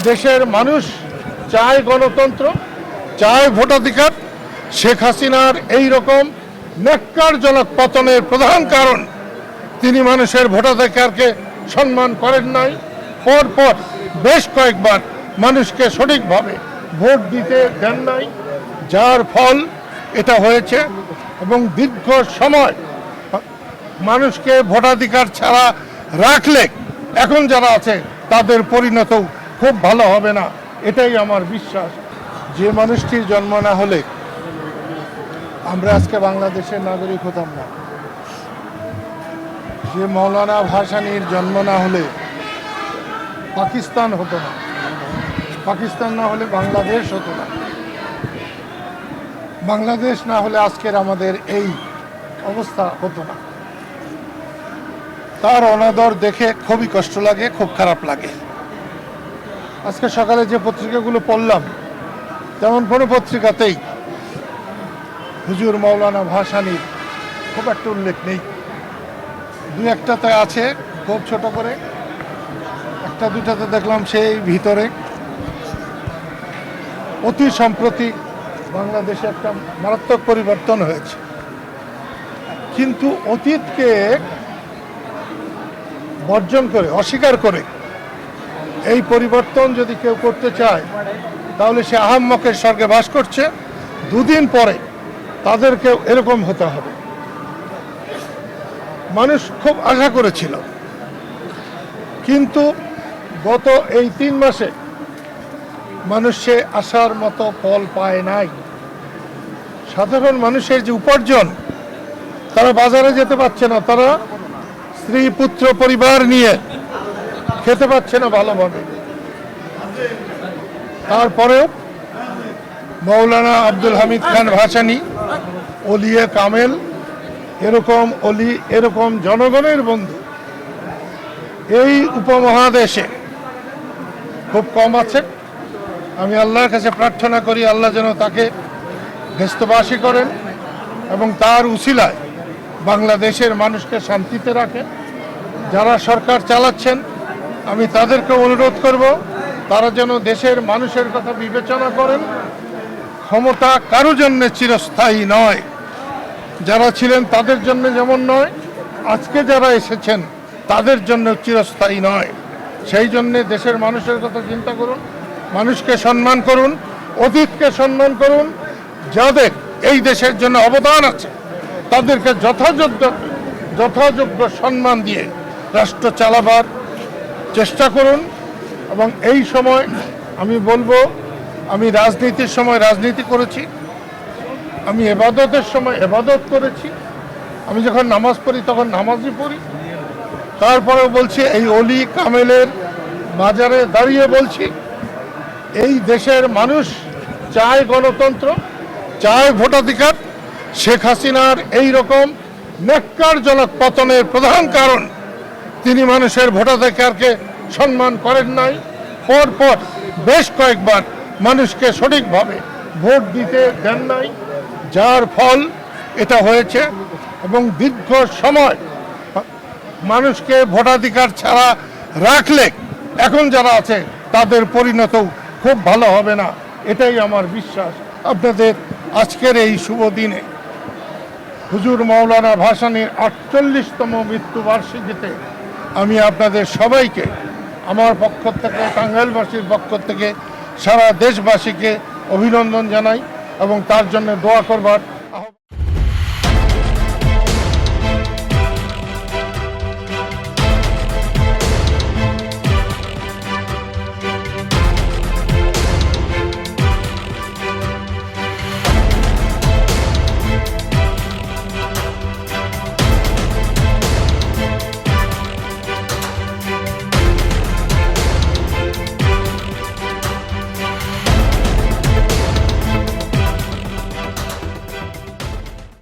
দেশের মানুষ চায় গণতন্ত্র, চায় ভোটাধিকার। শেখ হাসিনার এই রকম ন্যাক্কারজনক পতনের প্রধান কারণ তিনি মানুষের ভোটাধিকারকে সম্মান করেন নাই। পরপর বেশ কয়েকবার মানুষকে সঠিকভাবে ভোট দিতে দেন নাই, যার ফল এটা হয়েছে। এবং দীর্ঘ সময় মানুষকে ভোটাধিকার ছাড়া রাখলে এখন যারা আছে তাদের পরিণত খুব ভালো হবে না, এটাই আমার বিশ্বাস। যে মানুষটির জন্ম না হলে আমরা আজকে বাংলাদেশের নাগরিক হতাম না, যে মৌলানা ভাসানীর জন্ম না হলে পাকিস্তান হতো না, পাকিস্তান না হলে বাংলাদেশ হতো না, বাংলাদেশ না হলে আজকের আমাদের এই অবস্থা হতো না। তার অনাদর দেখে খুবই কষ্ট লাগে, খুব খারাপ লাগে। আজকে সকালে যে পত্রিকাগুলো পড়লাম তেমন কোনো পত্রিকাতেই হুজুর মৌলানা ভাসানীর খুব একটা উল্লেখ নেই। দু একটাতে আছে খুব ছোট করে, একটা দুটাতে দেখলাম সেই ভিতরে। অতি সম্প্রতি বাংলাদেশে একটা মারাত্মক পরিবর্তন হয়েছে, কিন্তু অতীতকে বর্জন করে, অস্বীকার করে এই পরিবর্তন যদি কেউ করতে চায় তাহলে সে আহাম্মকের স্বর্গে বাস করছে। দুদিন পরে তাদেরকেও এরকম হতে হবে। মানুষ খুব আশা করেছিল, কিন্তু গত এই 3 মাসে মানুষ সে আশার মতো ফল পায় নাই। সাধারণ মানুষের যে উপার্জন, তারা বাজারে যেতে পারছে না, তারা স্ত্রী পুত্র পরিবার নিয়ে খেতে পাচ্ছে না ভালোভাবে। তারপরেও মৌলানা আব্দুল হামিদ খান ভাসানী, ওলিয়ে কামেল, এরকম অলি, এরকম জনগণের বন্ধু এই উপমহাদেশে খুব কম আছে। আমি আল্লাহর কাছে প্রার্থনা করি আল্লাহ যেন তাকে ব্যস্তবাসী করেন এবং তার উসিলায় বাংলাদেশের মানুষকে শান্তিতে রাখেন। যারা সরকার চালাচ্ছেন আমি তাদেরকে অনুরোধ করব তারা যেন দেশের মানুষের কথা বিবেচনা করেন। ক্ষমতা কারো জন্য চিরস্থায়ী নয়, যারা ছিলেন তাদের জন্য যেমন নয়, আজকে যারা এসেছেন তাদের জন্য চিরস্থায়ী নয়। সেই জন্যে দেশের মানুষের কথা চিন্তা করুন, মানুষকে সম্মান করুন, অতীতকে সম্মান করুন। যাদের এই দেশের জন্য অবদান আছে তাদেরকে যথাযোগ্য সম্মান দিয়ে রাষ্ট্র চালাবার চেষ্টা করুন। এবং এই সময় আমি বলবো, আমি রাজনীতির সময় রাজনীতি করেছি, আমি এবাদতের সময় এবাদত করেছি, আমি যখন নামাজ পড়ি তখন নামাজই পড়ি। তারপরেও বলছি, এই অলি কামেলের বাজারে দাঁড়িয়ে বলছি, এই দেশের মানুষ চায় গণতন্ত্র, চায় ভোটাধিকার। শেখ হাসিনার এই রকম ন্যাক্কারজনক পতনের প্রধান কারণ তিনি মানুষের ভোটাধিকারকে সম্মান করেন নাই। পরপর বেশ কয়েকবার মানুষকে সঠিকভাবে ভোট দিতে দেন নাই, যার ফল এটা হয়েছে। এবং দীর্ঘ সময় মানুষকে ভোটাধিকার ছাড়া রাখলে এখন যারা আছে তাদের পরিণত খুব ভালো হবে না, এটাই আমার বিশ্বাস। আপনাদের আজকের এই শুভ দিনে হুজুর মৌলানা ভাসানীর 48তম মৃত্যুবার্ষিকীতে আমি আপনাদের সবাইকে আমার পক্ষ থেকে, টাঙ্গাইলবাসীর পক্ষ থেকে সারা দেশবাসীকে অভিনন্দন জানাই এবং তার জন্য দোয়া করবার